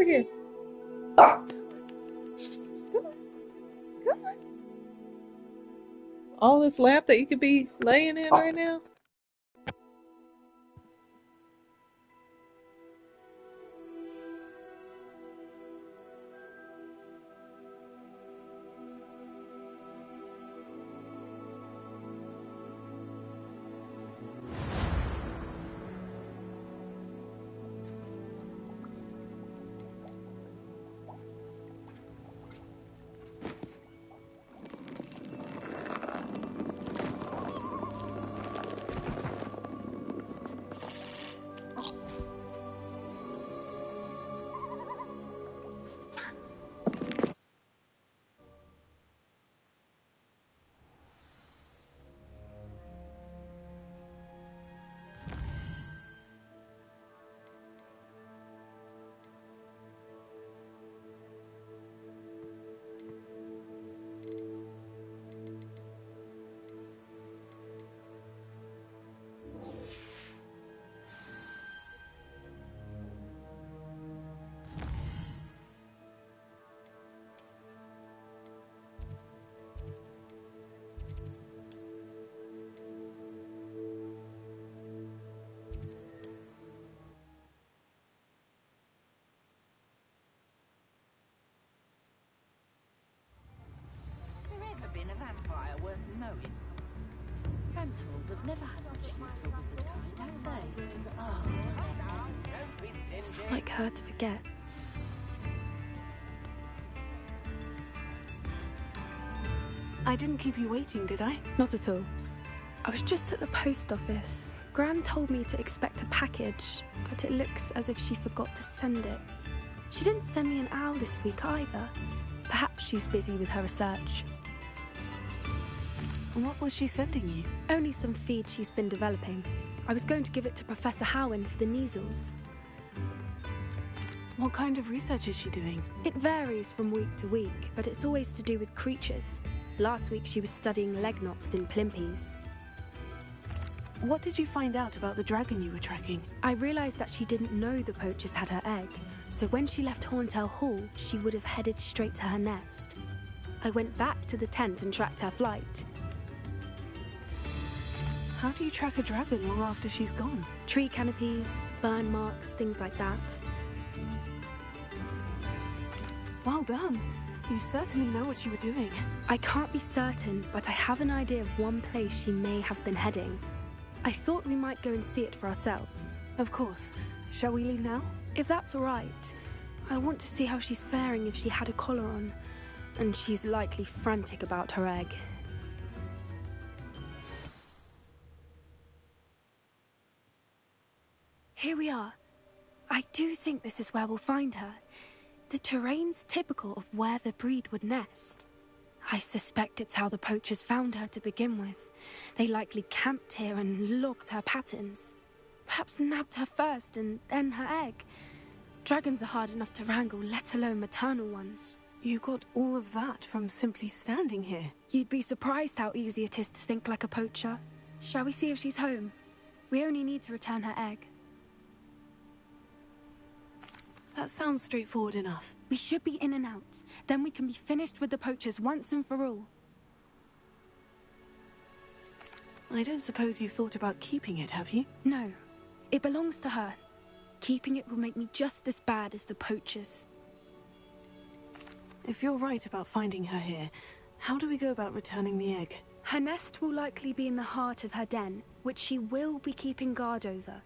again. Come on. Come on. All this lap that you could be laying in right now. Been a vampire worth knowing? Centaurs have never had much use for wizard kind, have they? Oh, It's not like her to forget. I didn't keep you waiting, did I? Not at all. I was just at the post office. Gran told me to expect a package, but it looks as if she forgot to send it. She didn't send me an owl this week either. Perhaps she's busy with her research. What was she sending you? Only some feed she's been developing. I was going to give it to Professor Howen for the measles. What kind of research is she doing? It varies from week to week, but it's always to do with creatures. Last week she was studying leg knots in plimpies. What did you find out about the dragon you were tracking? I realised that she didn't know the poachers had her egg, so when she left Horntail Hall, she would have headed straight to her nest. I went back to the tent and tracked her flight. How do you track a dragon long after she's gone? Tree canopies, burn marks, things like that. Well done. You certainly know what you were doing. I can't be certain, but I have an idea of one place she may have been heading. I thought we might go and see it for ourselves. Of course. Shall we leave now? If that's all right. I want to see how she's faring if she had a collar on. And she's likely frantic about her egg. Here we are. I do think this is where we'll find her. The terrain's typical of where the breed would nest. I suspect it's how the poachers found her to begin with. They likely camped here and logged her patterns. Perhaps nabbed her first and then her egg. Dragons are hard enough to wrangle, let alone maternal ones. You got all of that from simply standing here. You'd be surprised how easy it is to think like a poacher. Shall we see if she's home? We only need to return her egg. That sounds straightforward enough. We should be in and out. Then we can be finished with the poachers once and for all. I don't suppose you've thought about keeping it, have you? No. It belongs to her. Keeping it will make me just as bad as the poachers. If you're right about finding her here, how do we go about returning the egg? Her nest will likely be in the heart of her den, which she will be keeping guard over.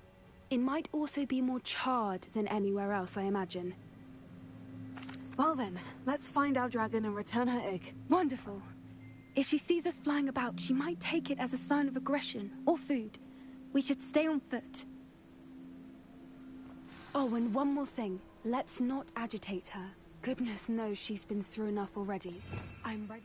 It might also be more charred than anywhere else, I imagine. Well then, let's find our dragon and return her egg. Wonderful. If she sees us flying about, she might take it as a sign of aggression or food. We should stay on foot. Oh, and one more thing. Let's not agitate her. Goodness knows she's been through enough already. I'm ready.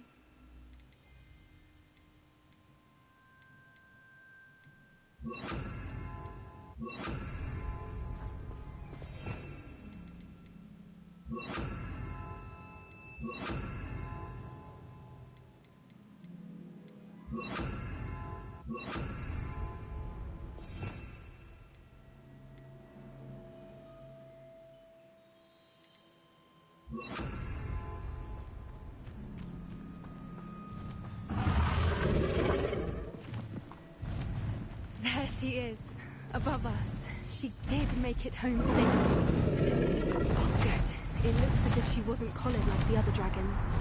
she is. Above us. She did make it home safely. Oh, good. It looks as if she wasn't collared like the other dragons.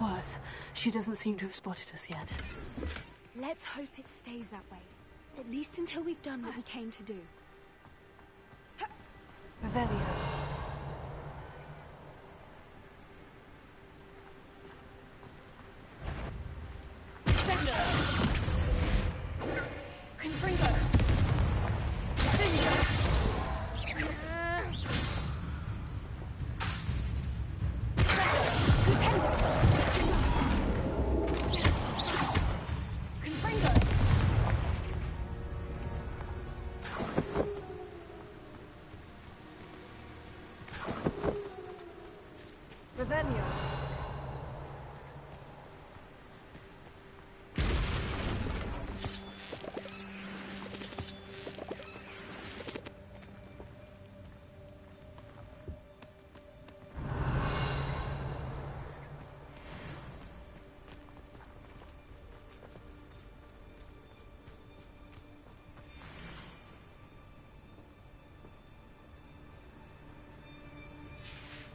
Worth. She doesn't seem to have spotted us yet. Let's hope it stays that way. At least until we've done what we came to do. Revelio.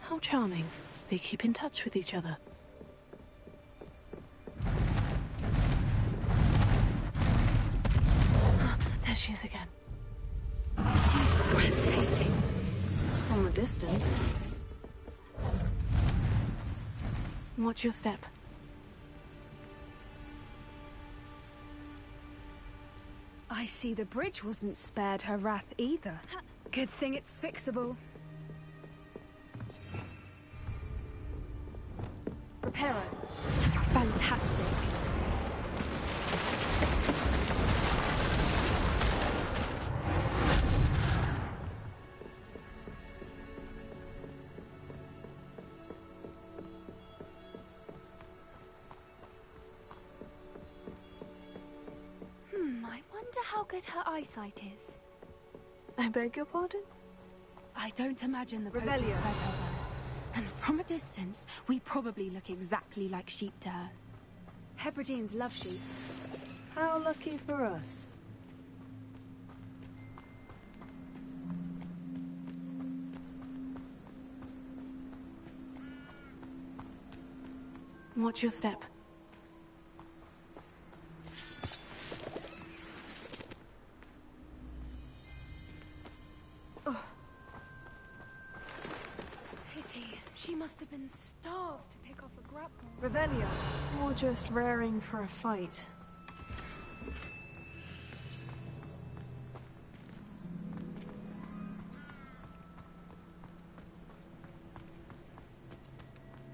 How charming. They keep in touch with each other. There she is again. She's breathtaking. From a distance. Watch your step. I see the bridge wasn't spared her wrath either. Good thing it's fixable. Reparo. Fantastic. I wonder how good her eyesight is. I beg your pardon? I don't imagine the poachers Revelio. fed her well. And from a distance, we probably look exactly like sheep to her. Hebrideans love sheep. How lucky for us. Watch your step. She must have been starved to pick off a grapple. Revelio. Or just raring for a fight.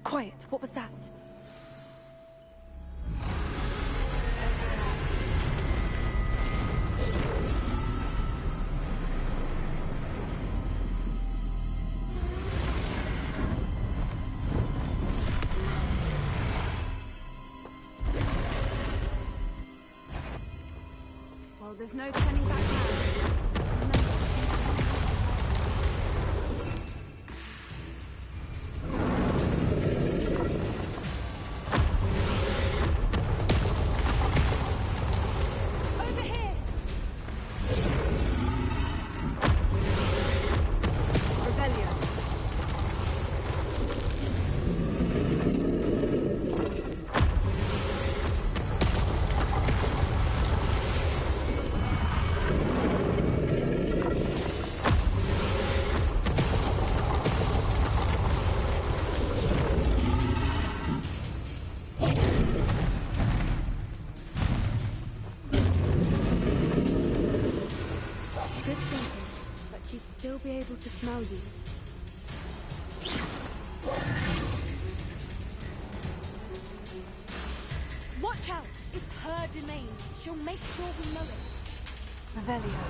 Quiet, what was that? There's no turning back now. Over here! Revelio. Still be able to smell you. Watch out! It's her domain. She'll make sure we know it. Revelio.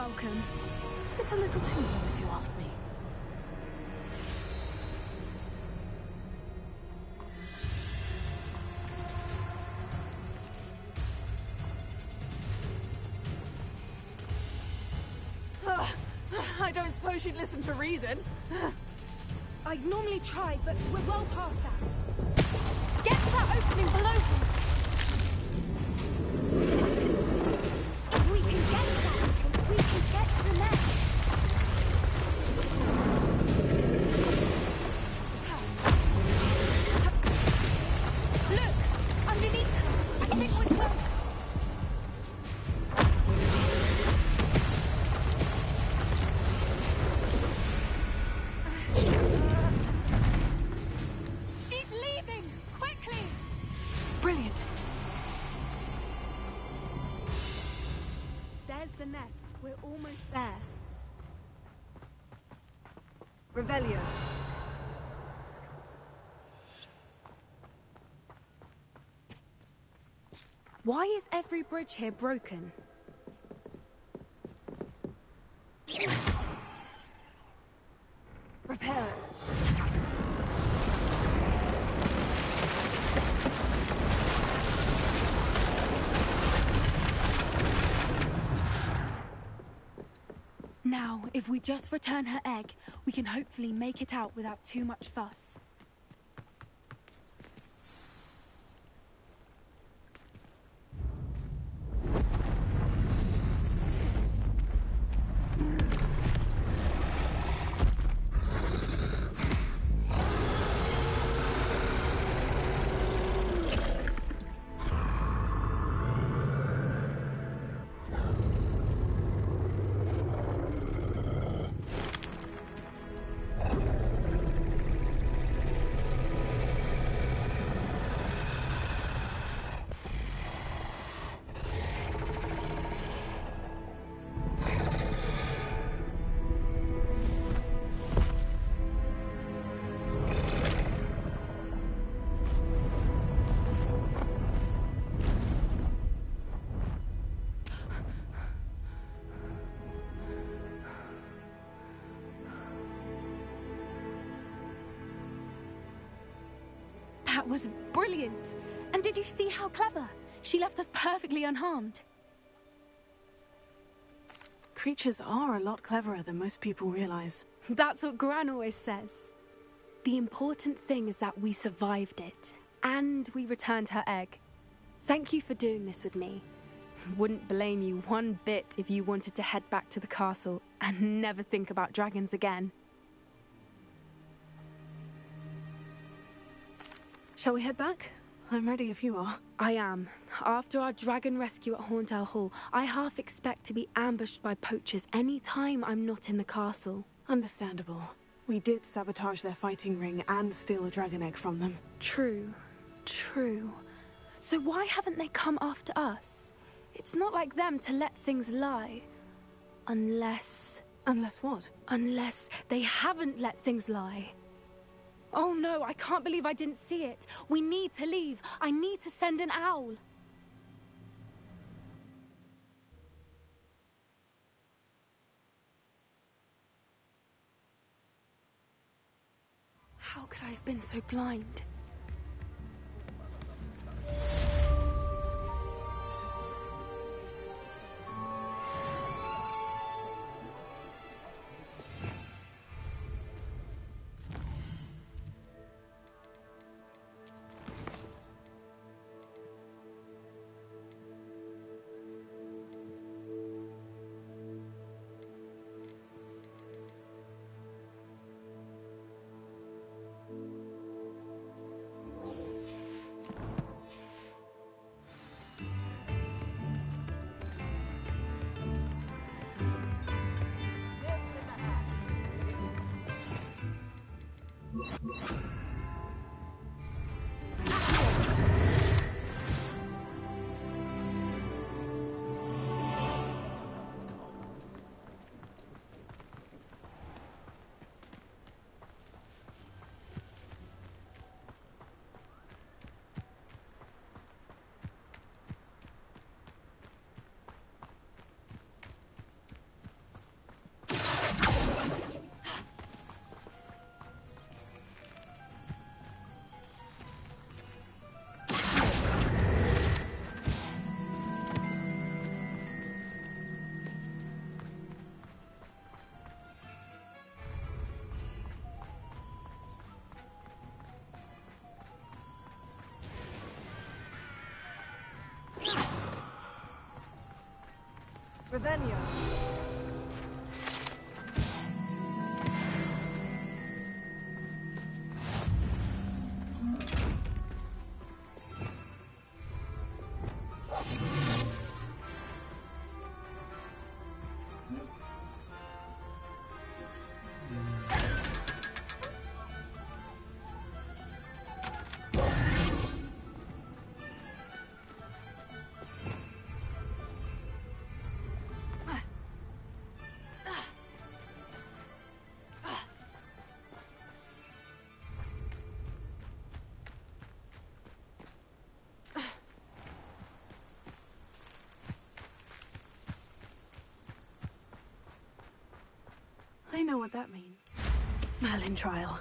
welcome. It's a little too warm if you ask me. I don't suppose you'd listen to reason. I'd normally try, but we're well past that. Get to that opening below him! If we can get to that entrance, we can get to the nest. Look! Underneath her! I think we're close. She's leaving! Quickly! Brilliant. There's the nest. We're almost there. Revelio. Why is every bridge here broken? Repair. Now, if we just return her egg, we can hopefully make it out without too much fuss. That was brilliant! And did you see how clever? She left us perfectly unharmed. Creatures are a lot cleverer than most people realize. That's what Gran always says. The important thing is that we survived it, and we returned her egg. Thank you for doing this with me. Wouldn't blame you one bit if you wanted to head back to the castle and never think about dragons again. Shall we head back? I'm ready if you are. I am. After our dragon rescue at Horndale Hall, I half expect to be ambushed by poachers any time I'm not in the castle. Understandable. We did sabotage their fighting ring and steal a dragon egg from them. True. So why haven't they come after us? It's not like them to let things lie. Unless what? Unless they haven't let things lie. Oh no, I can't believe I didn't see it. We need to leave. I need to send an owl. How could I have been so blind? Revenio. I know what that means. Merlin trial.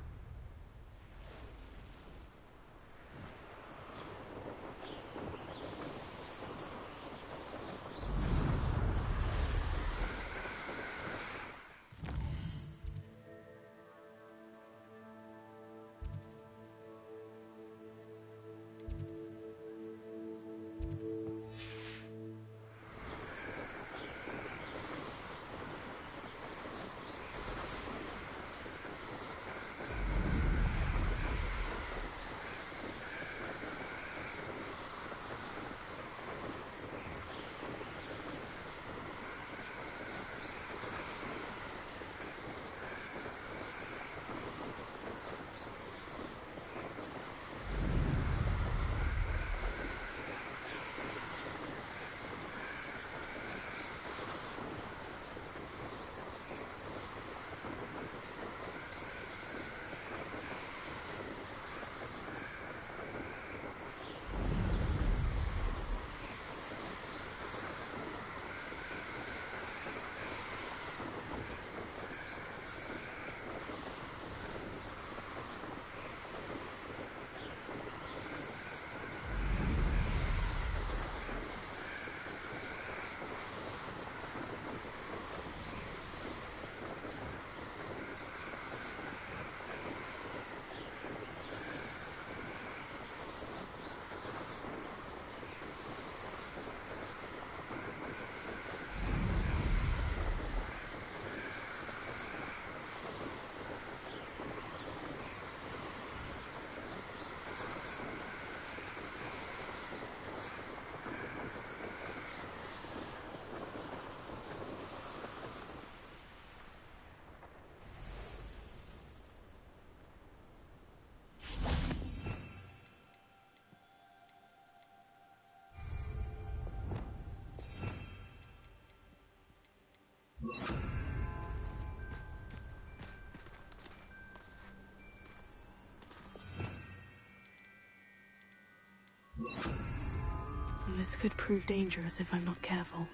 This could prove dangerous if I'm not careful.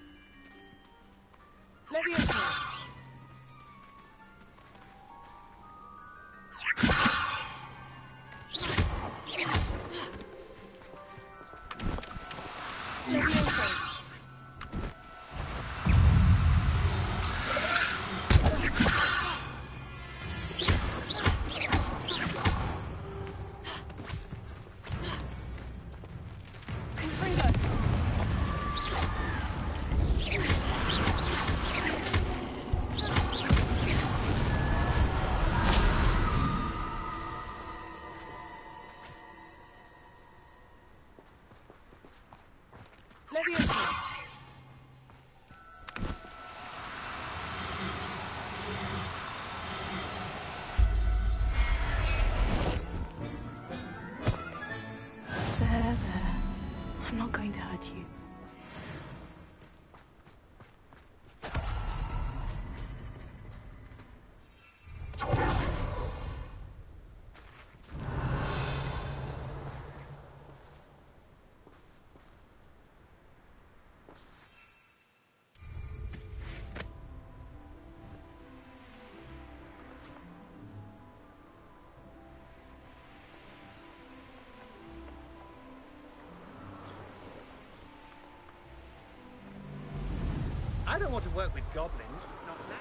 Leviosa! There. I'm not going to hurt you. I don't want to work with goblins. Not now.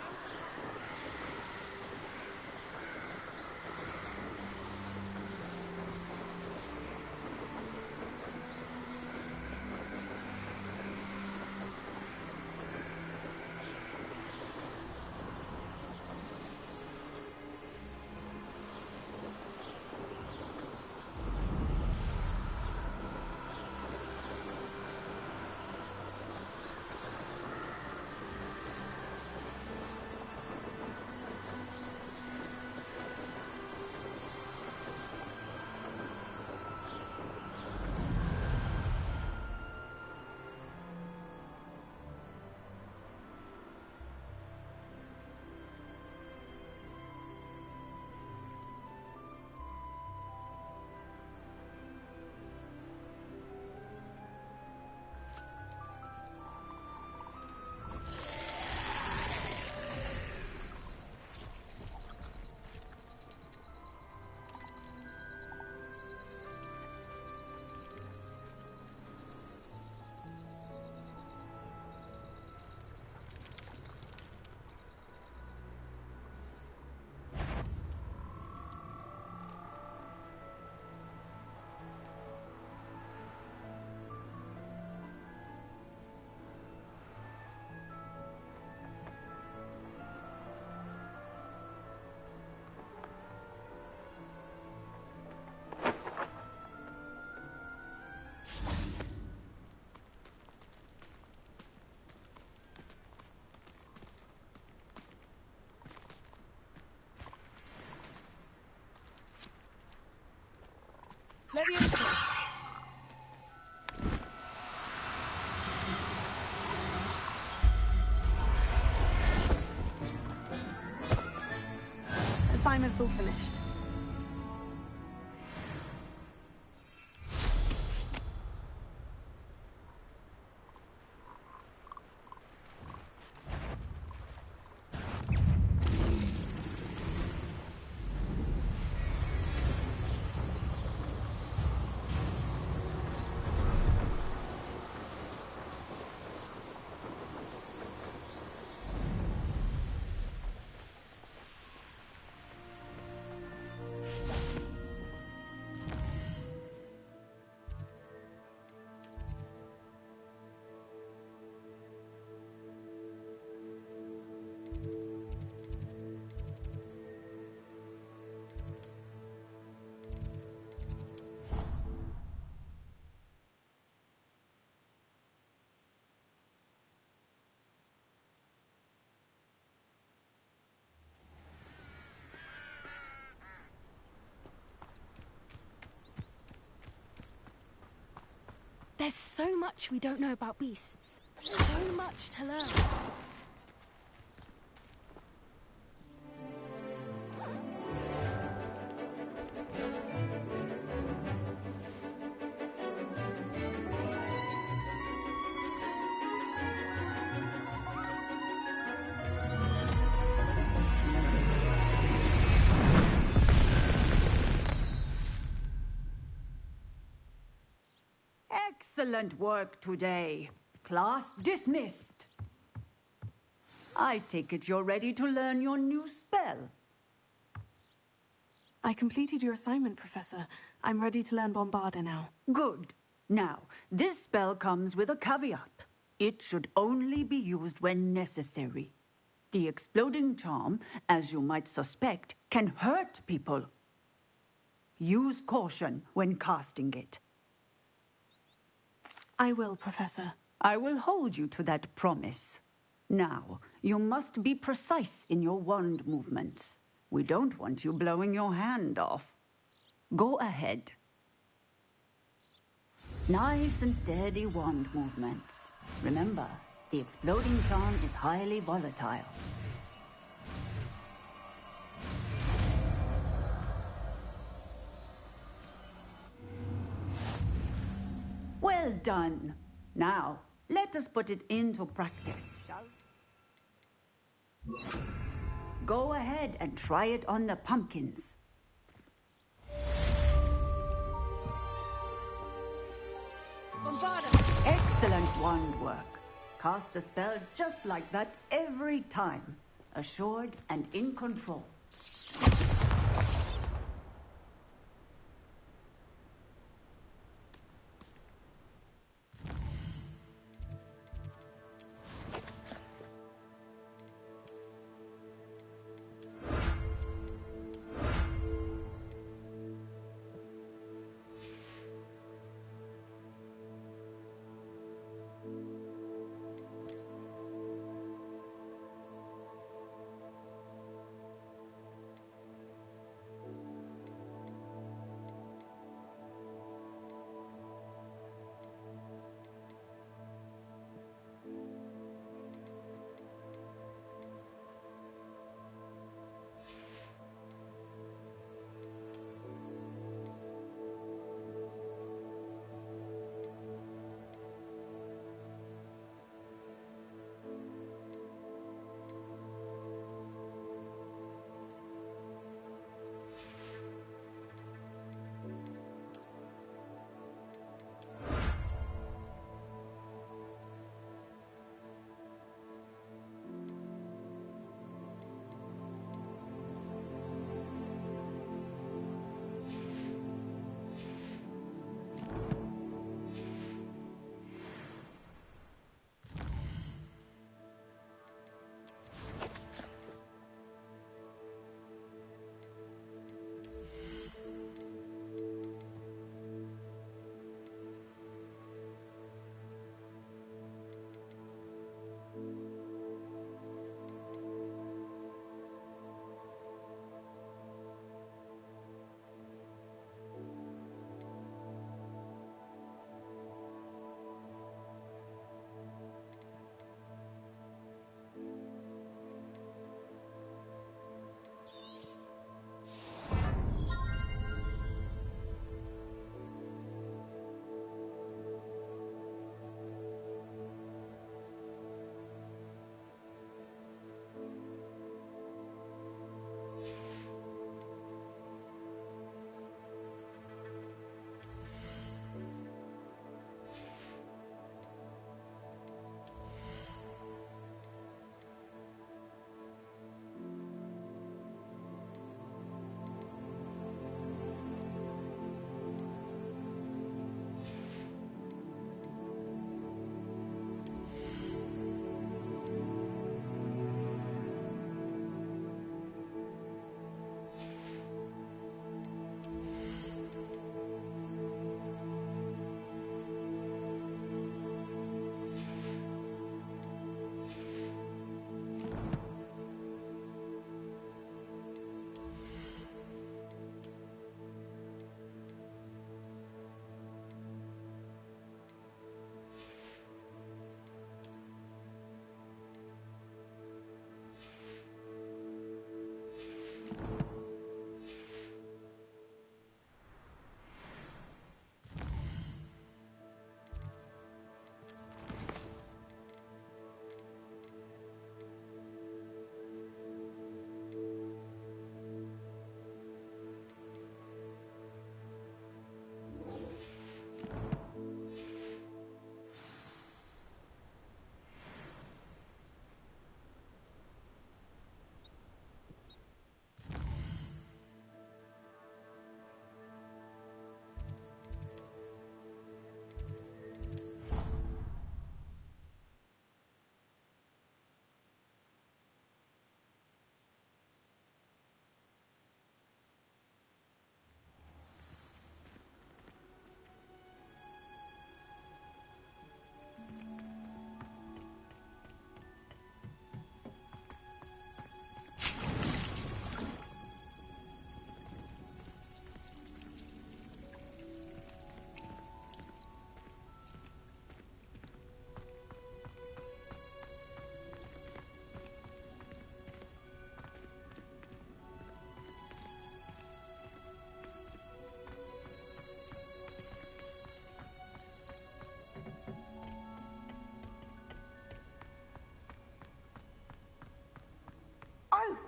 Leviosa! Assignment's all finished. There's so much we don't know about beasts. So much to learn. Excellent work today. Class dismissed. I take it you're ready to learn your new spell. I completed your assignment, Professor. I'm ready to learn Bombarda now. Good. Now, this spell comes with a caveat. It should only be used when necessary. The exploding charm, as you might suspect, can hurt people. Use caution when casting it. I will, Professor. I will hold you to that promise. Now, you must be precise in your wand movements. We don't want you blowing your hand off. Go ahead. Nice and steady wand movements. Remember, the exploding charm is highly volatile. Well done. Now, let us put it into practice, shall we? Go ahead and try it on the pumpkins. Excellent wand work. Cast the spell just like that every time. Assured and in control.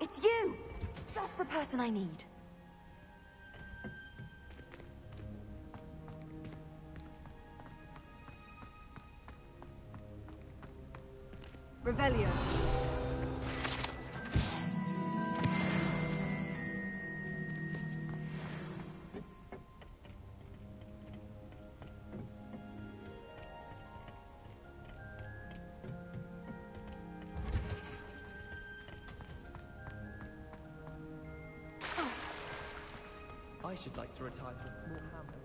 It's you! Just the person I need. Revelio. I should like to retire to a small hamlet.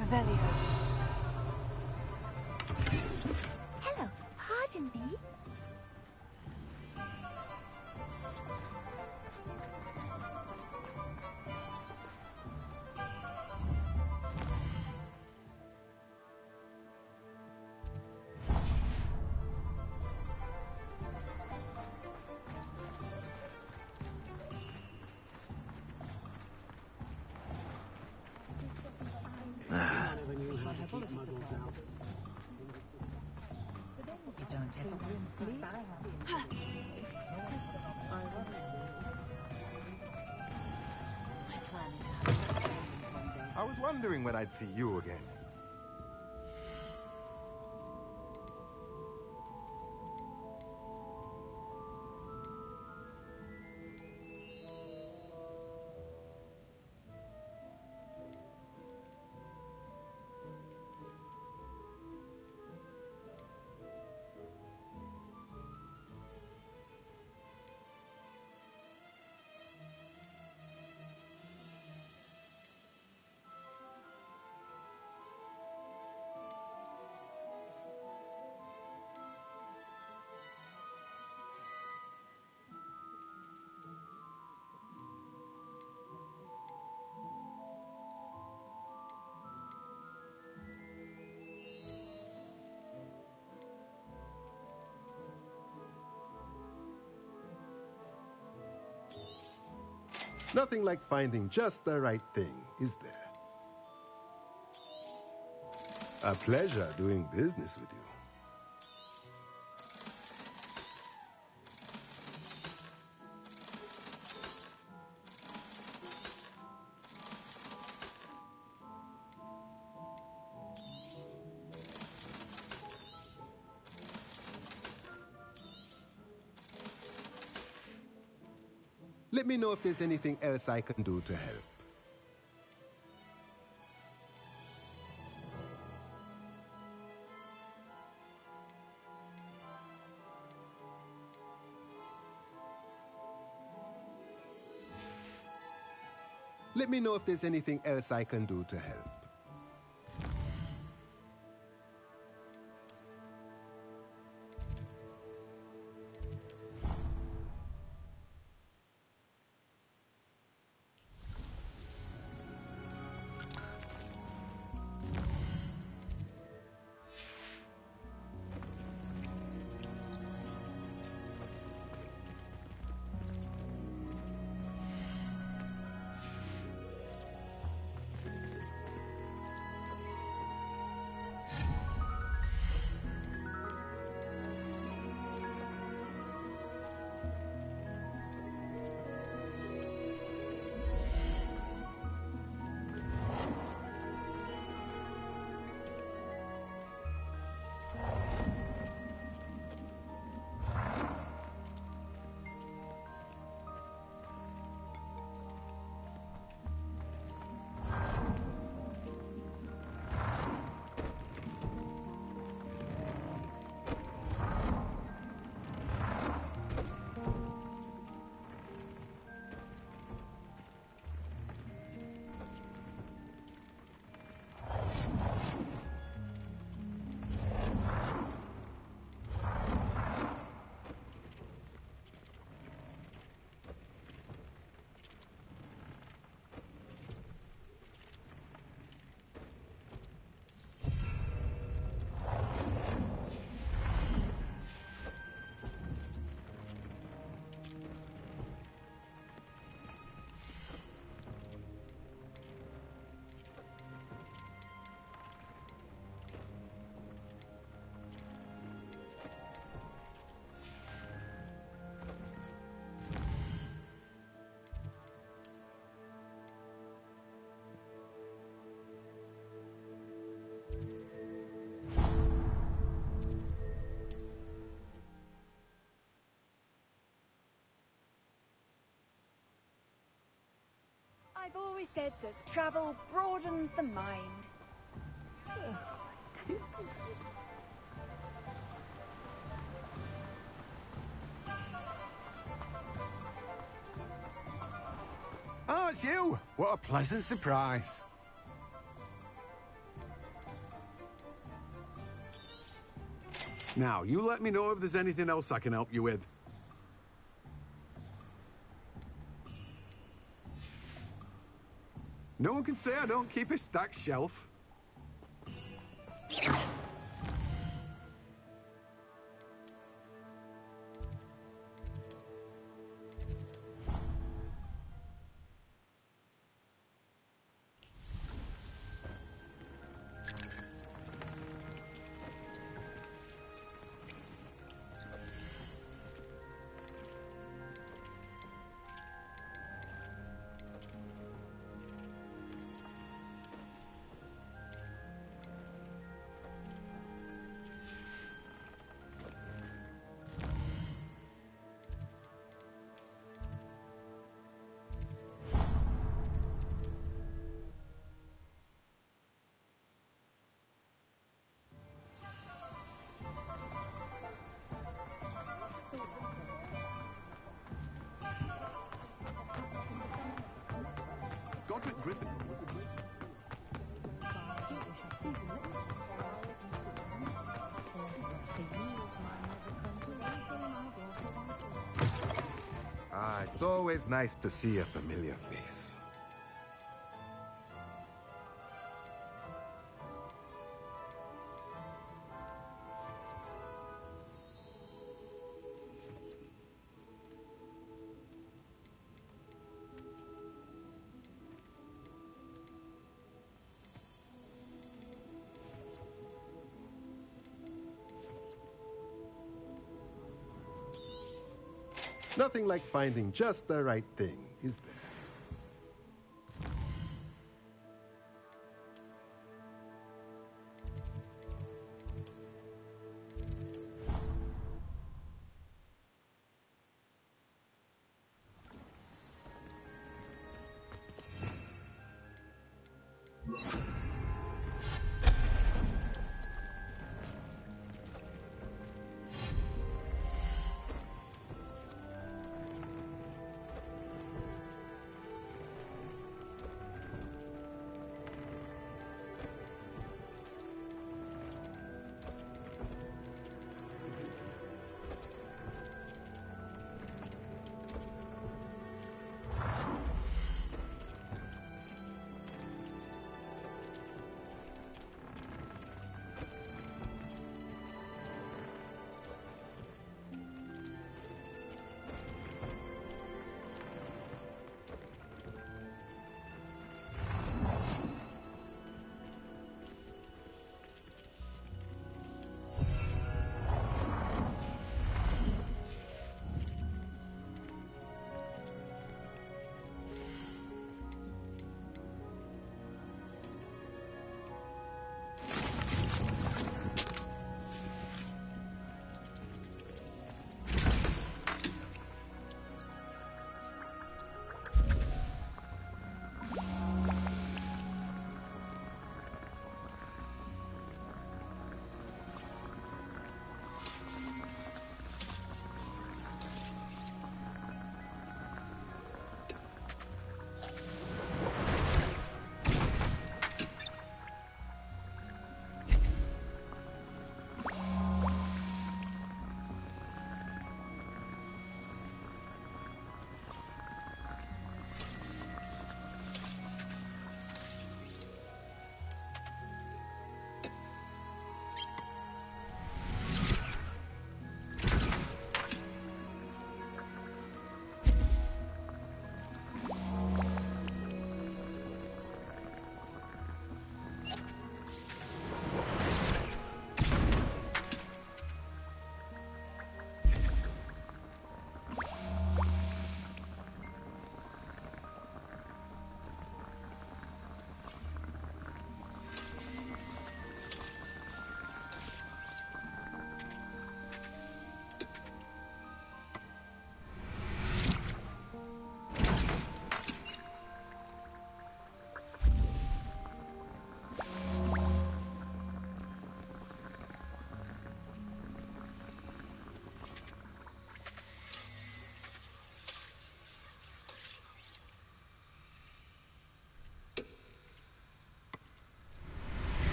Revelio. Hello, pardon me. I was wondering when I'd see you again. Nothing like finding just the right thing, is there? A pleasure doing business with you. Let me know if there's anything else I can do to help. Let me know if there's anything else I can do to help. I've always said that travel broadens the mind. Oh, it's you! What a pleasant surprise. Now, you let me know if there's anything else I can help you with. No one can say I don't keep a stacked shelf. Godric Griffin. Ah, it's always nice to see a familiar face. Nothing like finding just the right thing, is there?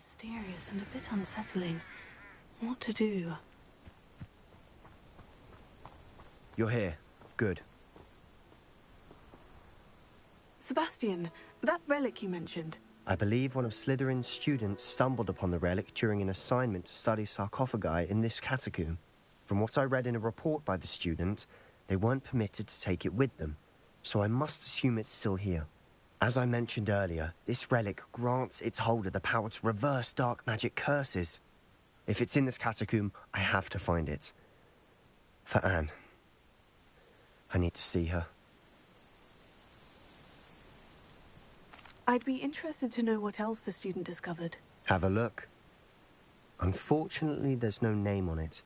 mysterious and a bit unsettling. What to do? You're here. Good. Sebastian, that relic you mentioned. I believe one of Slytherin's students stumbled upon the relic during an assignment to study sarcophagi in this catacomb. From what I read in a report by the student, they weren't permitted to take it with them, so I must assume it's still here. As I mentioned earlier, this relic grants its holder the power to reverse dark magic curses. If it's in this catacomb, I have to find it. For Anne. I need to see her. I'd be interested to know what else the student discovered. Have a look. Unfortunately, there's no name on it,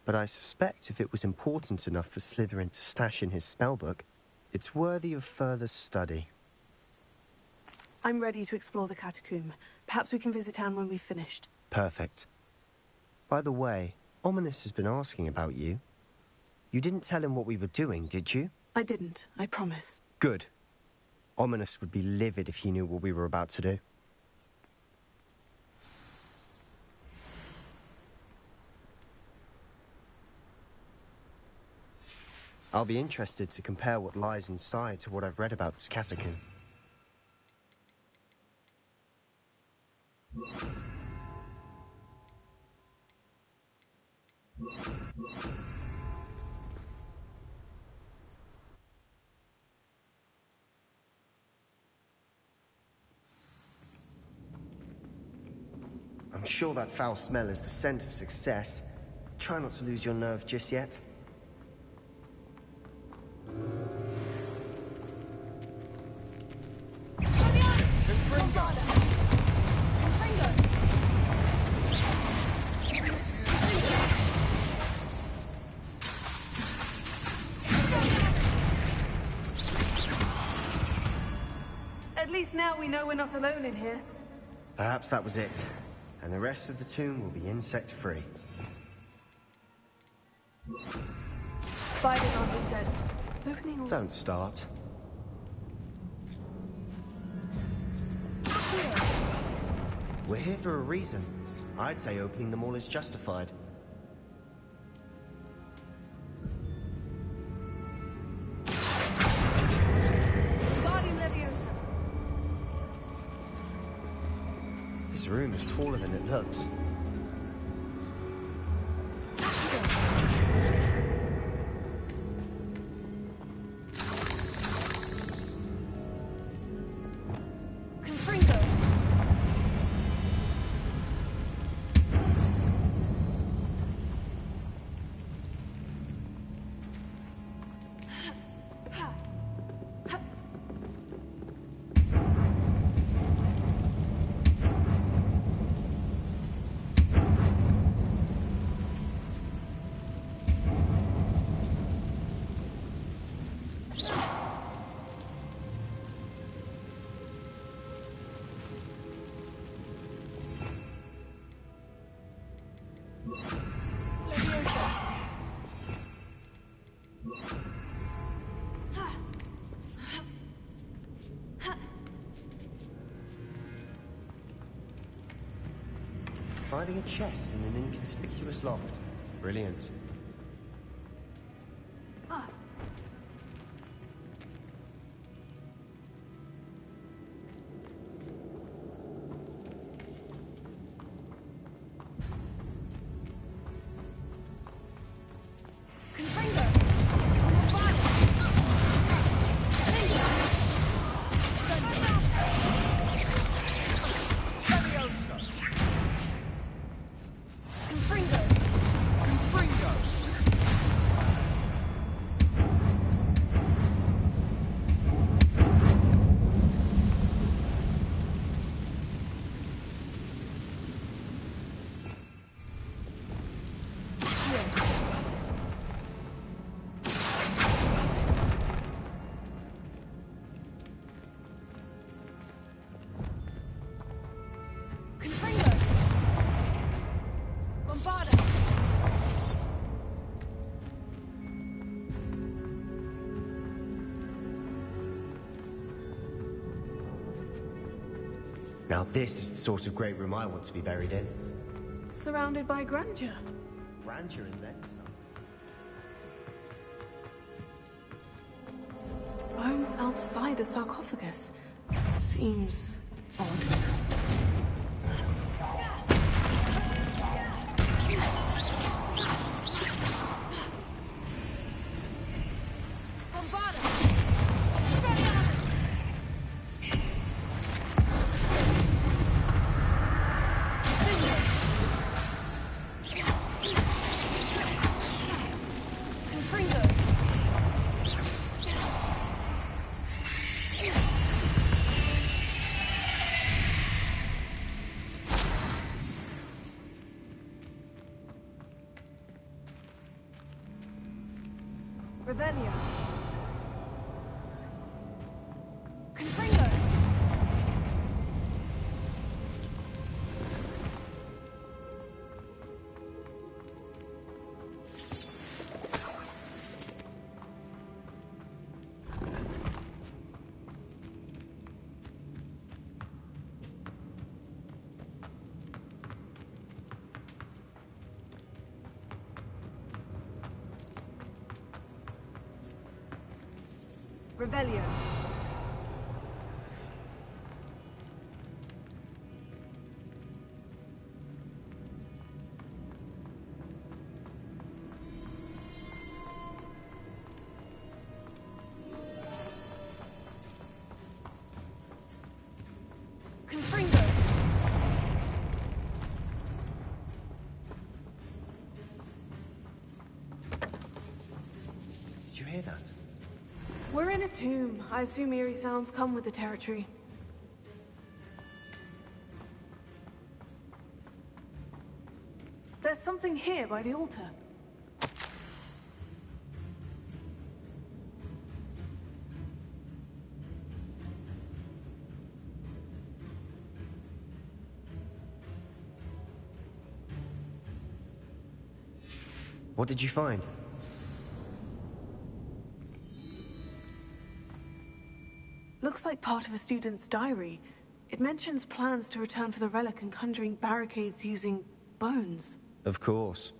but I suspect if it was important enough for Slytherin to stash in his spellbook, it's worthy of further study. I'm ready to explore the catacomb. Perhaps we can visit Anne when we've finished. Perfect. By the way, Ominous has been asking about you. You didn't tell him what we were doing, did you? I didn't, I promise. Good. Ominous would be livid if he knew what we were about to do. I'll be interested to compare what lies inside to what I've read about this catacomb. I'm sure that foul smell is the scent of success. Try not to lose your nerve just yet. At least now we know we're not alone in here. Perhaps that was it. And the rest of the tomb will be insect-free. Spiders aren't insects. Opening all... Don't start. We're here for a reason. I'd say opening them all is justified. This room is taller than it looks. Finding a chest in an inconspicuous loft. Brilliant. Now this is the sort of great room I want to be buried in. Surrounded by grandeur. Grandeur and then some. Bones outside a sarcophagus. Seems odd. Revelio. Confringo. Revelio. Confringo. Did you hear that? We're in a tomb. I assume eerie sounds come with the territory. There's something here by the altar. What did you find? Looks like part of a student's diary. It mentions plans to return for the relic and conjuring barricades using bones. Of course.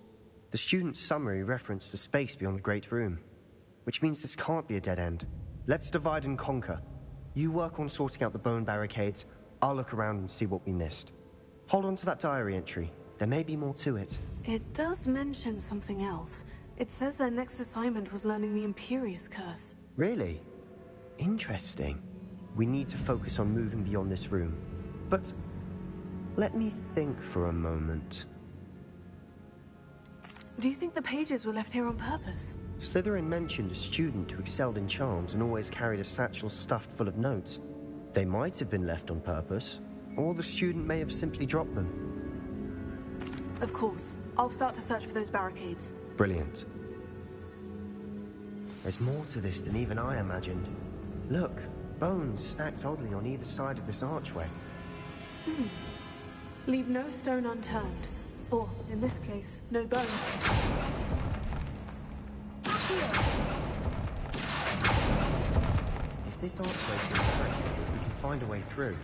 The student's summary referenced the space beyond the Great Room, which means this can't be a dead end. Let's divide and conquer. You work on sorting out the bone barricades, I'll look around and see what we missed. Hold on to that diary entry. There may be more to it. It does mention something else. It says their next assignment was learning the Imperious Curse. Really? Interesting. We need to focus on moving beyond this room. But let me think for a moment. Do you think the pages were left here on purpose? Slytherin mentioned a student who excelled in charms and always carried a satchel stuffed full of notes. They might have been left on purpose, or the student may have simply dropped them. Of course. I'll start to search for those barricades. Brilliant. There's more to this than even I imagined. Look, bones stacked oddly on either side of this archway. Leave no stone unturned. Or, in this case, no bone. If this archway can break, we can find a way through.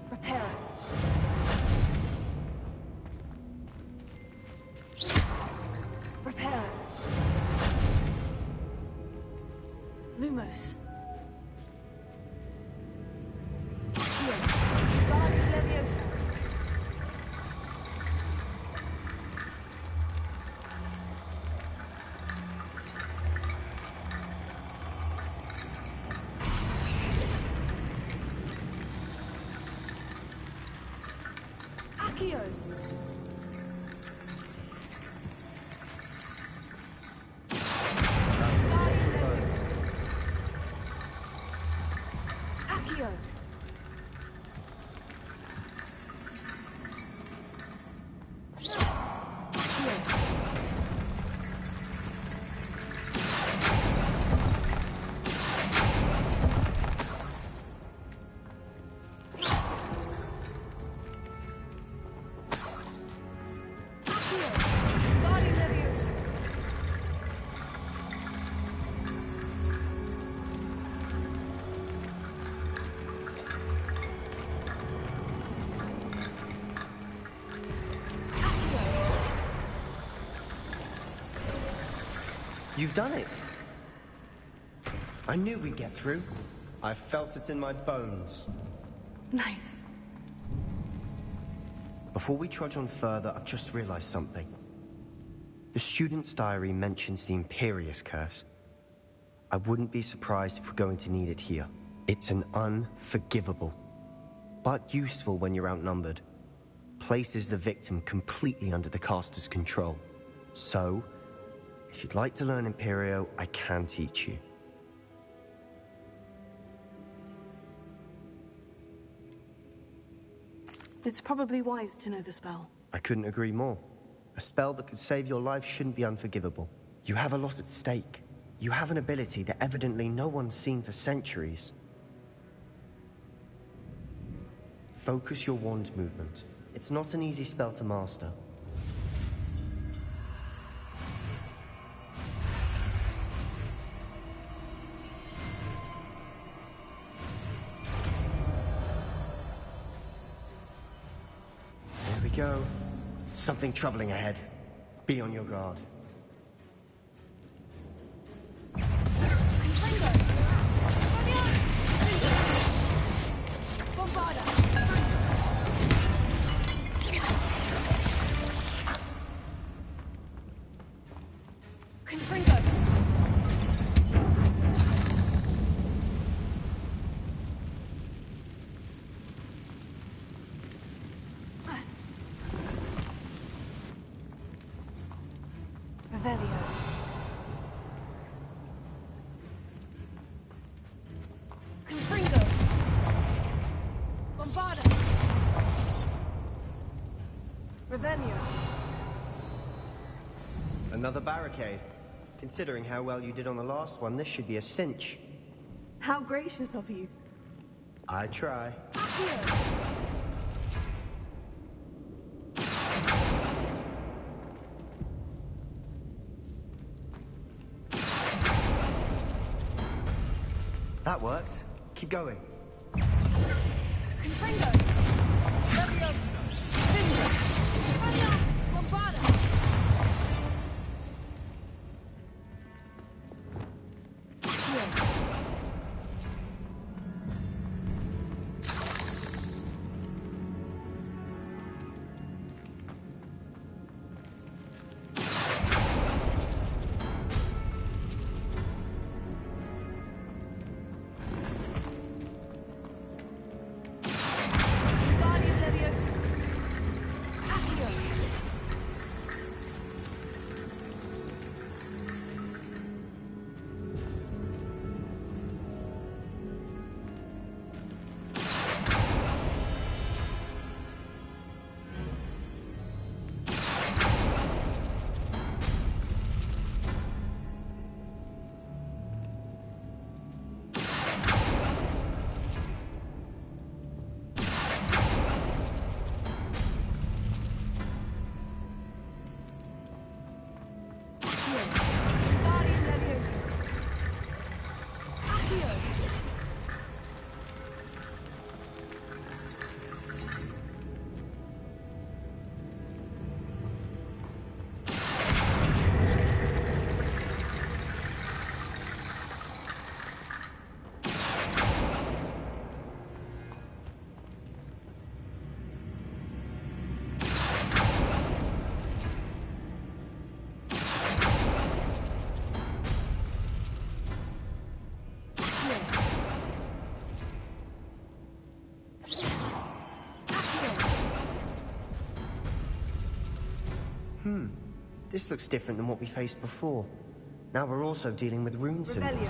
Prepare. Prepare. Lumos. Accio. Accio. You've done it. I knew we'd get through. I felt it in my bones. Nice. Before we trudge on further, I've just realized something. The student's diary mentions the Imperius curse. I wouldn't be surprised if we're going to need it here. It's an unforgivable, but useful when you're outnumbered. Places the victim completely under the caster's control. So, if you'd like to learn Imperio, I can teach you. It's probably wise to know the spell. I couldn't agree more. A spell that could save your life shouldn't be unforgivable. You have a lot at stake. You have an ability that evidently no one's seen for centuries. Focus your wand movement. It's not an easy spell to master. There we go. Something troubling ahead. Be on your guard. Another barricade. Considering how well you did on the last one, this should be a cinch. How gracious of you. I try. That worked. Keep going. This looks different than what we faced before. Now we're also dealing with rune symbols.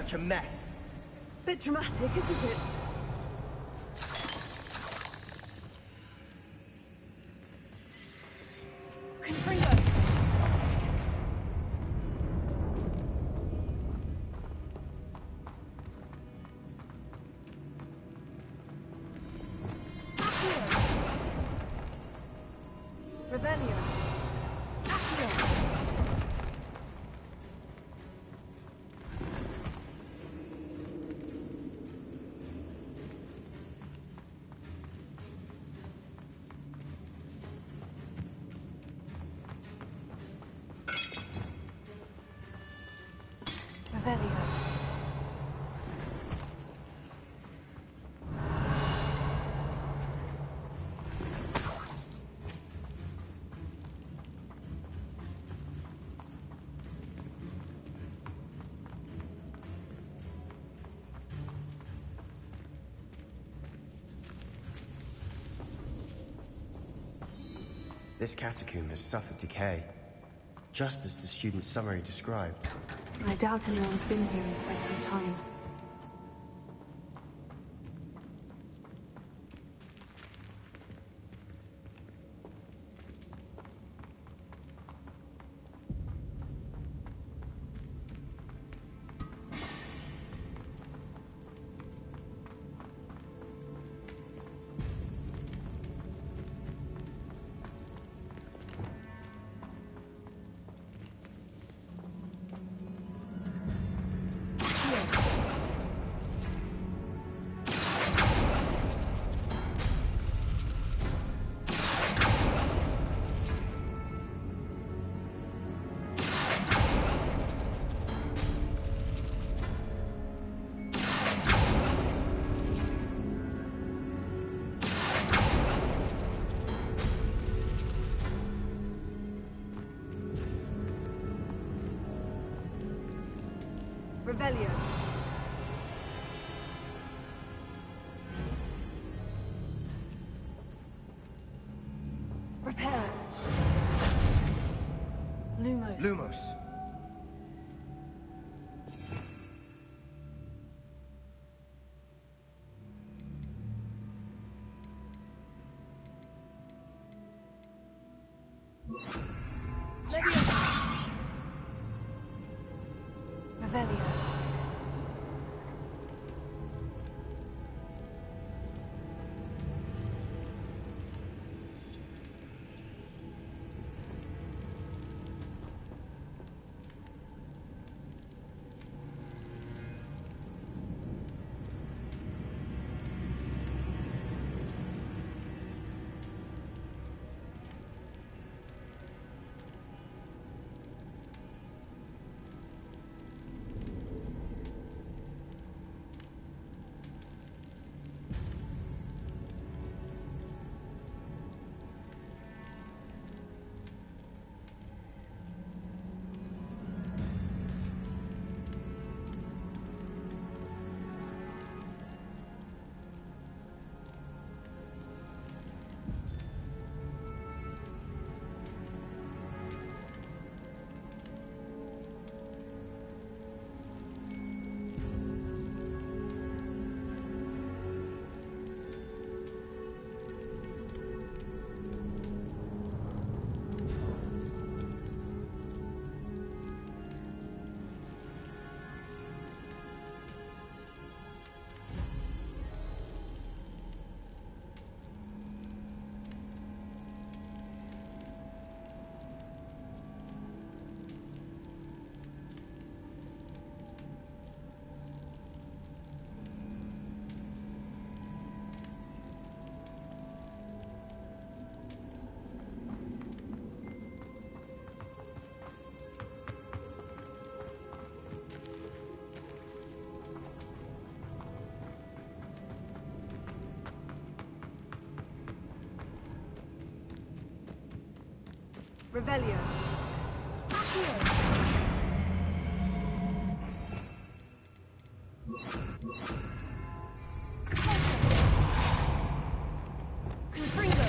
such a mess. Bit dramatic, isn't it? Confringo! Revelio. Accio. Revelio. This catacomb has suffered decay, just as the student's summary described. I doubt anyone's been here in quite some time. Revelio. Repair. Lumos. Lumos. Revelio. Revelio. Confringo.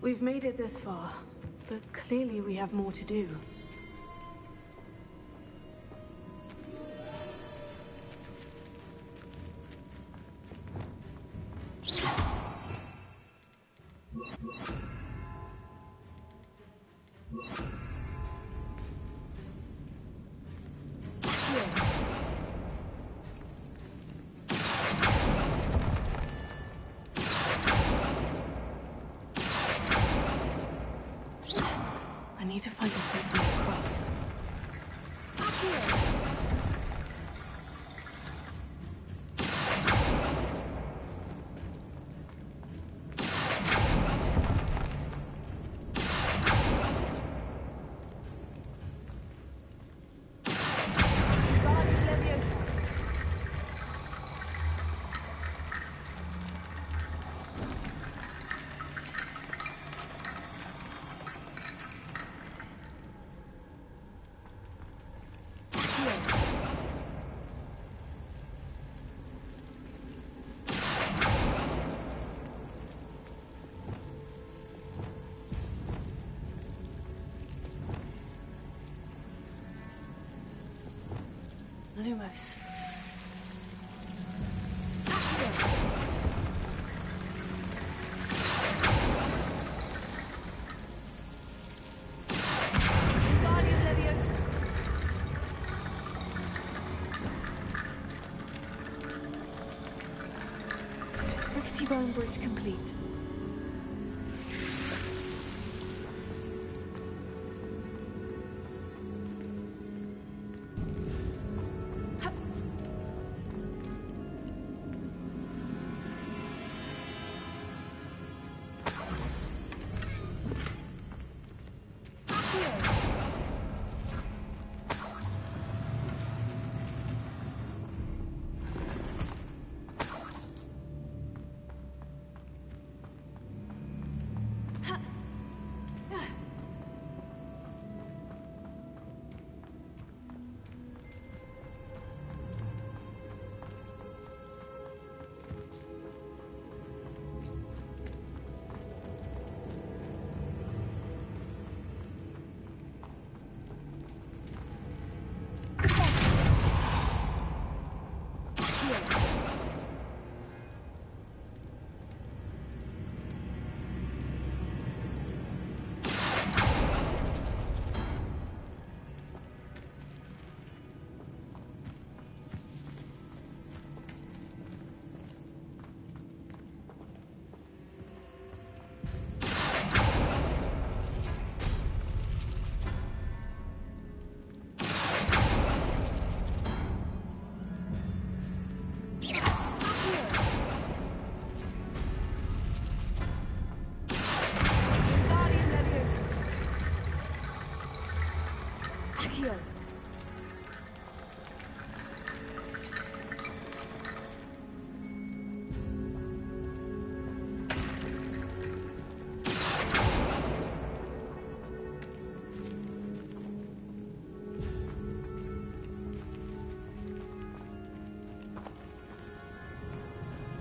We've made it this far. but clearly we have more to do. I need to find a safe way across. Lumos. Rickety bone bridge complete.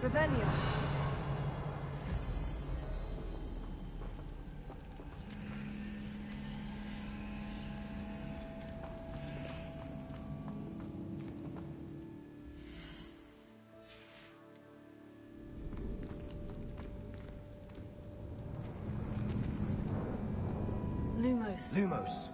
Revelio. Lumos. Lumos.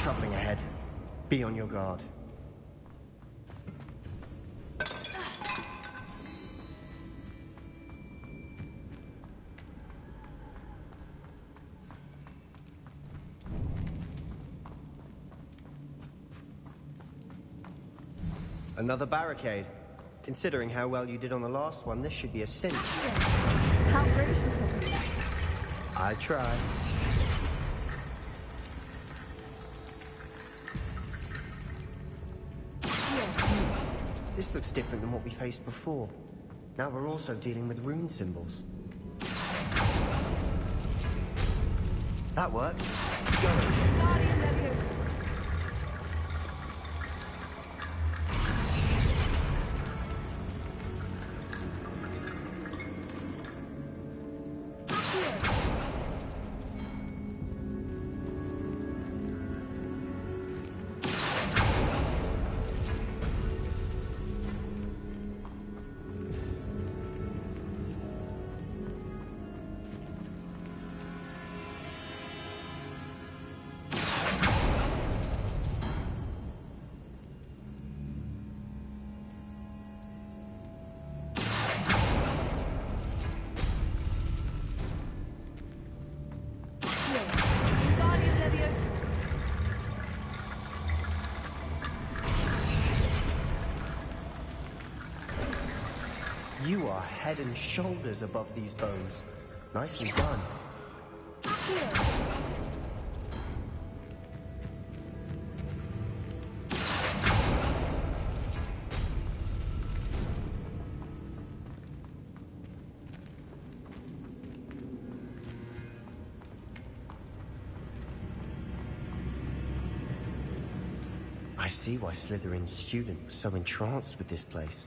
troubling ahead. Be on your guard. Another barricade. Considering how well you did on the last one, this should be a cinch. How gracious of you. I tried. This looks different than what we faced before. Now we're also dealing with rune symbols. That works. Go. You are head and shoulders above these bones. Nicely done. I see why Slytherin's student was so entranced with this place.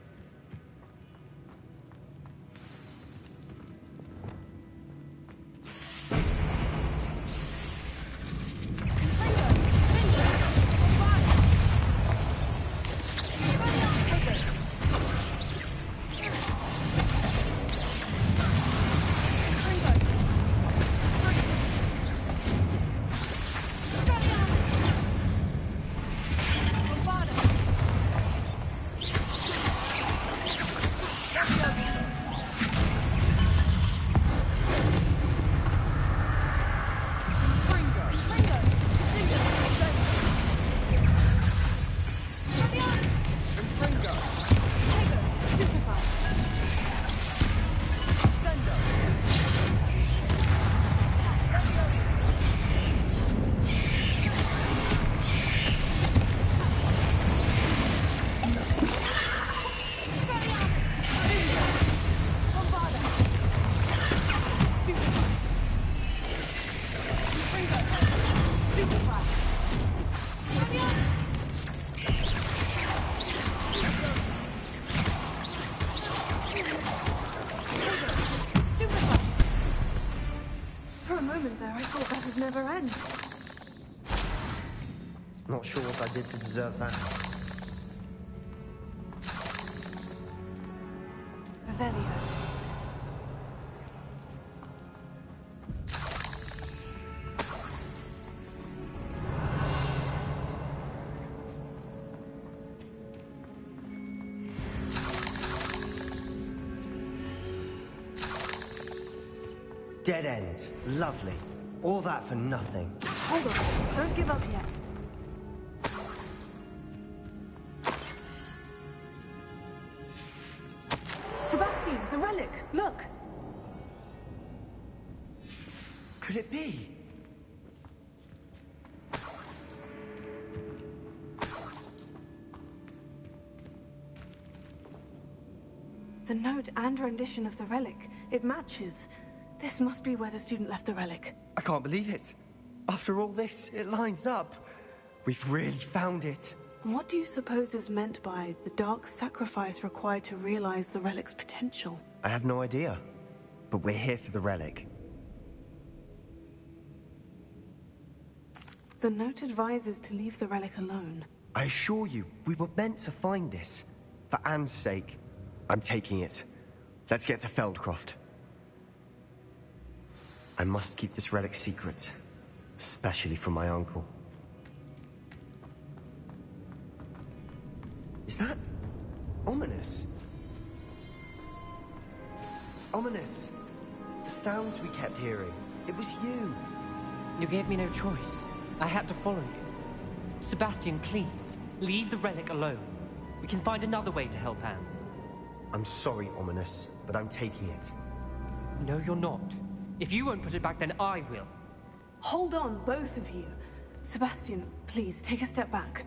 Not sure what I did to deserve that. Revelio. Dead end. Lovely. All that for nothing. Hold on. Don't give up yet. Sebastian, the relic! Look! Could it be? The note and rendition of the relic. It matches. This must be where the student left the relic. I can't believe it. After all this, it lines up. We've really found it. What do you suppose is meant by the dark sacrifice required to realize the relic's potential? I have no idea. But we're here for the relic. The note advises to leave the relic alone. I assure you, we were meant to find this. For Anne's sake. I'm taking it. Let's get to Feldcroft. I must keep this relic secret. Especially from my uncle. Is that ominous? Ominous! The sounds we kept hearing. It was you. You gave me no choice. I had to follow you. Sebastian, please, leave the relic alone. We can find another way to help Anne. I'm sorry, Ominous, but I'm taking it. No, you're not. If you won't put it back, then I will. Hold on, both of you. Sebastian, please, take a step back.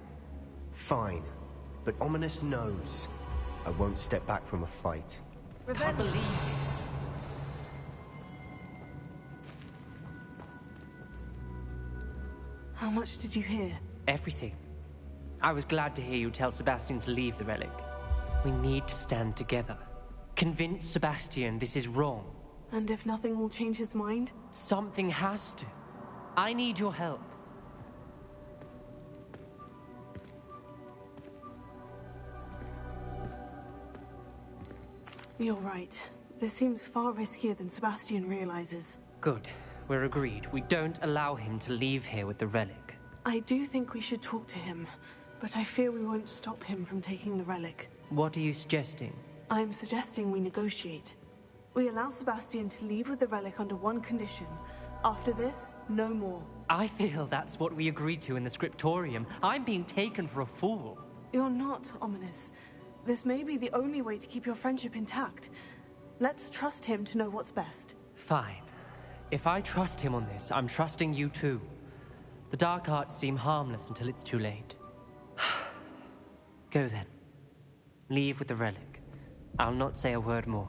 Fine, but Ominous knows I won't step back from a fight. Can't believe this. How much did you hear? Everything. I was glad to hear you tell Sebastian to leave the relic. We need to stand together. Convince Sebastian this is wrong. And if nothing will change his mind? Something has to. I need your help. You're right. This seems far riskier than Sebastian realizes. Good. We're agreed. We don't allow him to leave here with the relic. I do think we should talk to him, but I fear we won't stop him from taking the relic. What are you suggesting? I'm suggesting we negotiate. We allow Sebastian to leave with the relic under one condition. After this, no more. I feel that's what we agreed to in the scriptorium. I'm being taken for a fool. You're not, Ominous. This may be the only way to keep your friendship intact. Let's trust him to know what's best. Fine. If I trust him on this, I'm trusting you too. The dark arts seem harmless until it's too late. Go then. Leave with the relic. I'll not say a word more.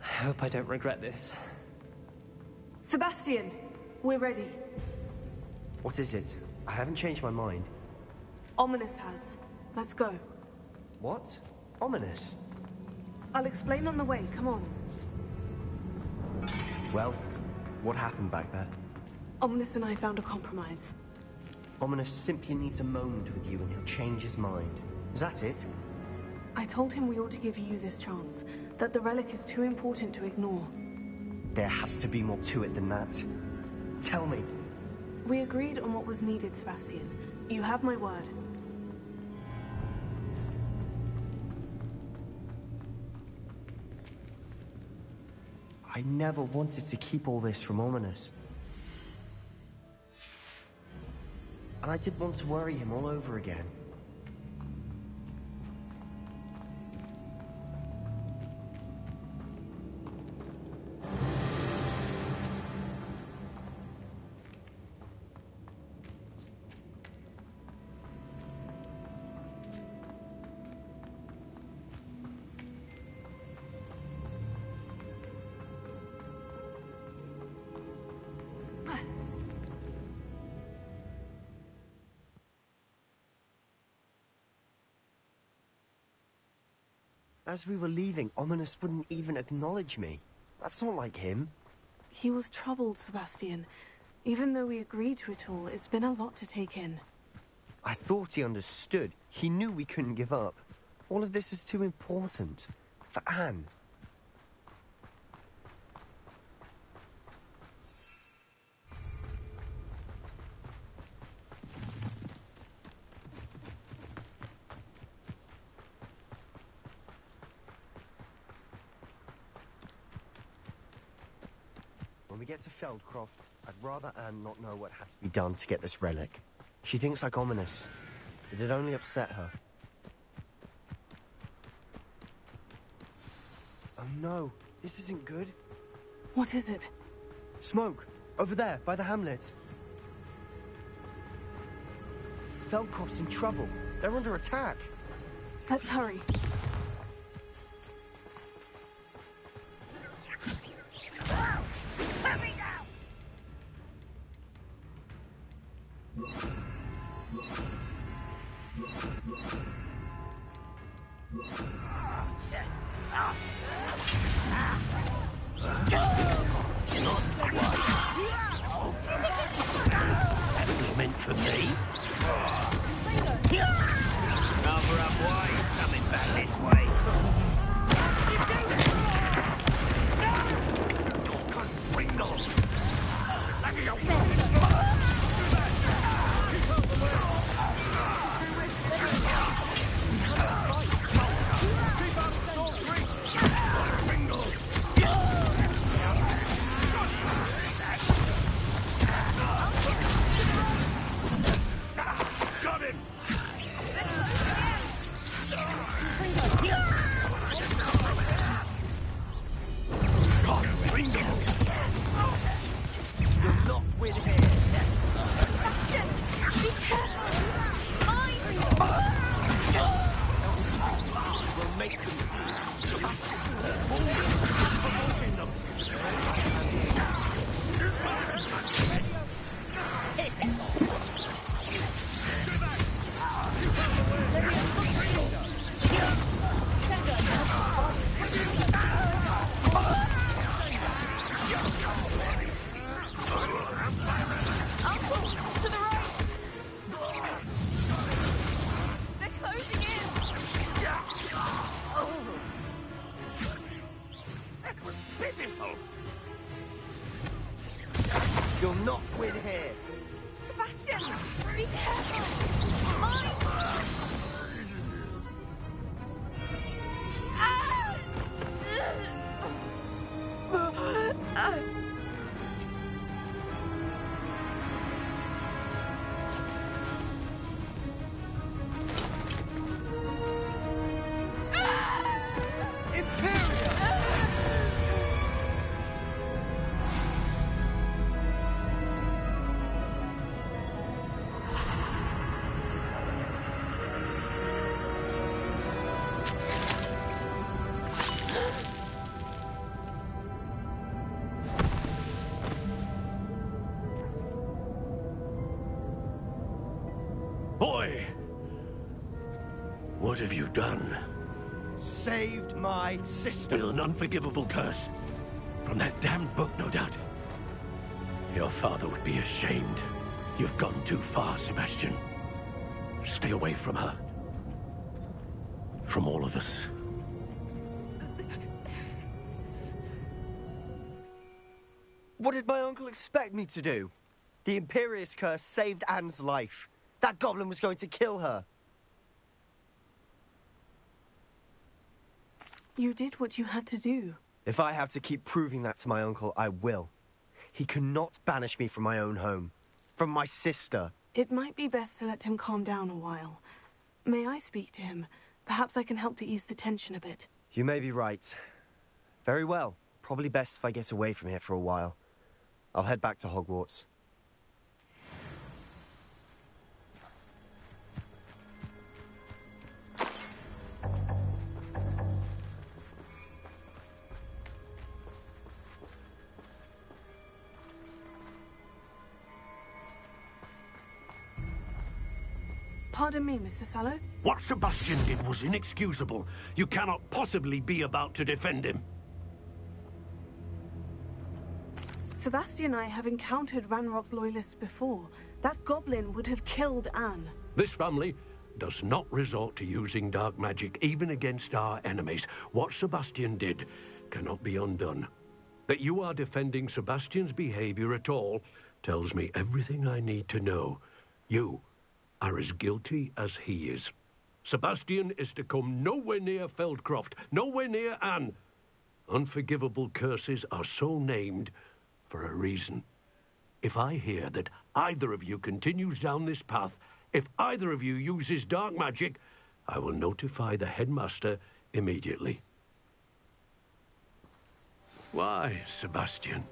I hope I don't regret this. Sebastian, we're ready. What is it? I haven't changed my mind. Ominous has. Let's go. What? Ominous? I'll explain on the way, come on. Well, what happened back there? Ominous and I found a compromise. Ominous simply needs a moment with you and he'll change his mind. Is that it? I told him we ought to give you this chance, that the relic is too important to ignore. There has to be more to it than that. Tell me. We agreed on what was needed, Sebastian. You have my word. I never wanted to keep all this from Ominous. And I didn't want to worry him all over again. As we were leaving, Ominous wouldn't even acknowledge me. That's not like him. He was troubled, Sebastian. Even though we agreed to it all, it's been a lot to take in. I thought he understood. He knew we couldn't give up. All of this is too important. For Anne. When we get to Feldcroft, I'd rather Anne not know what had to be done to get this relic. She thinks like Ominous. It'd only upset her. Oh no, this isn't good. What is it? Smoke! Over there, by the hamlet. Feldcroft's in trouble. They're under attack. Let's hurry. Meant for me. Rather up why coming back this You'll not win here. Sebastian! Be careful! Mine! Boy! What have you done? Saved my sister. With an unforgivable curse. From that damned book, no doubt. Your father would be ashamed. You've gone too far, Sebastian. Stay away from her. From all of us. What did my uncle expect me to do? The Imperious curse saved Anne's life. That goblin was going to kill her. You did what you had to do. If I have to keep proving that to my uncle, I will. He cannot banish me from my own home. From my sister. It might be best to let him calm down a while. May I speak to him? Perhaps I can help to ease the tension a bit. You may be right. Very well. Probably best if I get away from here for a while. I'll head back to Hogwarts. Pardon me, Mr. Sallow. What Sebastian did was inexcusable. You cannot possibly be about to defend him. Sebastian and I have encountered Ranrock's loyalists before. That goblin would have killed Anne. This family does not resort to using dark magic, even against our enemies. What Sebastian did cannot be undone. That you are defending Sebastian's behavior at all tells me everything I need to know. You are as guilty as he is. Sebastian is to come nowhere near Feldcroft, nowhere near Anne. Unforgivable curses are so named for a reason. If I hear that either of you continues down this path, if either of you uses dark magic, I will notify the headmaster immediately. Why, Sebastian?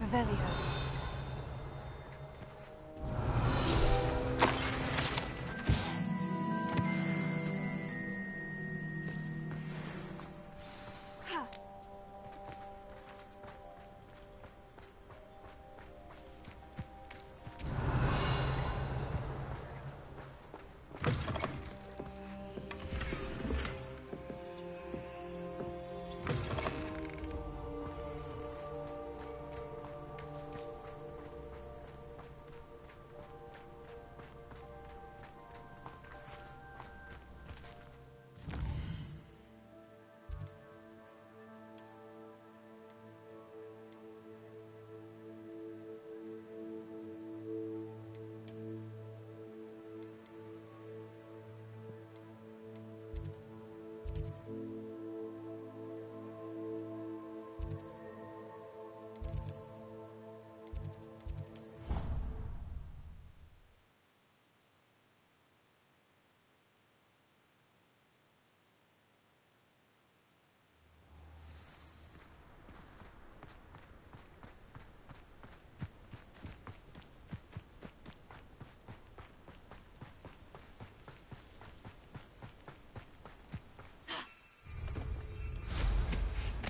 Revelio.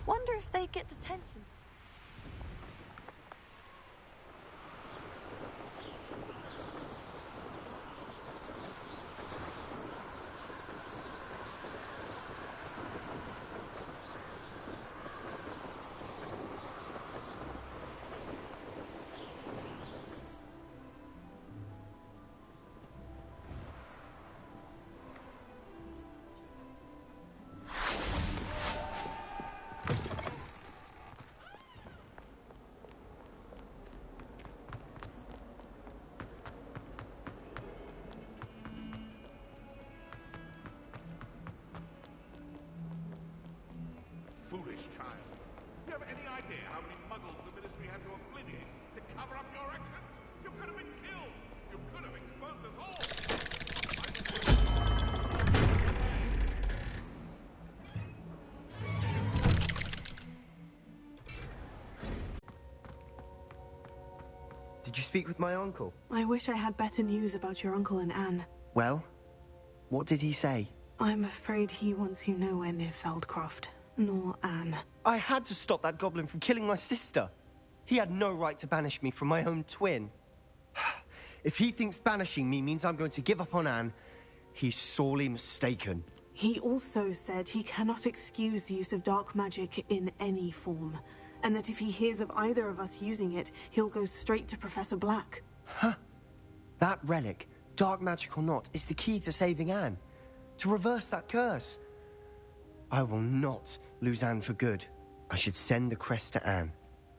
Wonder if they get detention. oblivion to cover up your actions. You could have been killed. You could have exposed us all. Did you speak with my uncle? I wish I had better news about your uncle and Anne. Well, what did he say? I'm afraid he wants you nowhere near Feldcroft, nor Anne. I had to stop that goblin from killing my sister. He had no right to banish me from my own twin. If he thinks banishing me means I'm going to give up on Anne, he's sorely mistaken. He also said he cannot excuse the use of dark magic in any form, and that if he hears of either of us using it, he'll go straight to Professor Black. Huh? That relic, dark magic or not, is the key to saving Anne. To reverse that curse. I will not lose Anne for good. I should send the crest to Anne.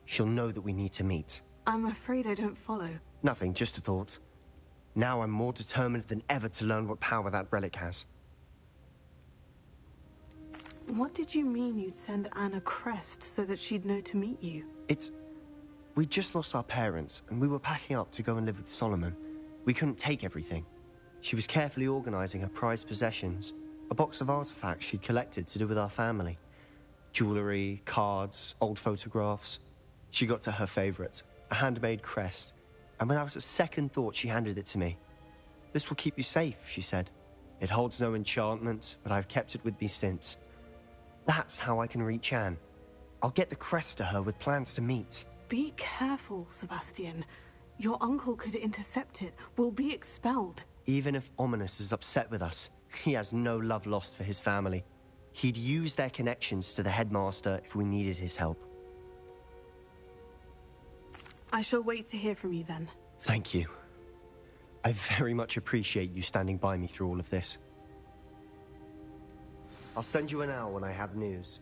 She'll know that we need to meet. I'm afraid I don't follow. Nothing, just a thought. Now I'm more determined than ever to learn what power that relic has. What did you mean you'd send Anne a crest so that she'd know to meet you? We just lost our parents, and we were packing up to go and live with Solomon. We couldn't take everything. She was carefully organizing her prized possessions, a box of artifacts she'd collected to do with our family. Jewelry, cards, old photographs. She got to her favorite, a handmade crest, and without a second thought she handed it to me. "This will keep you safe," she said. "It holds no enchantment, but I've kept it with me since. That's how I can reach Anne. I'll get the crest to her with plans to meet." Be careful, Sebastian. Your uncle could intercept it. We'll be expelled. Even if Ominous is upset with us, he has no love lost for his family. He'd use their connections to the headmaster if we needed his help. I shall wait to hear from you then. Thank you. I very much appreciate you standing by me through all of this. I'll send you an hour when I have news.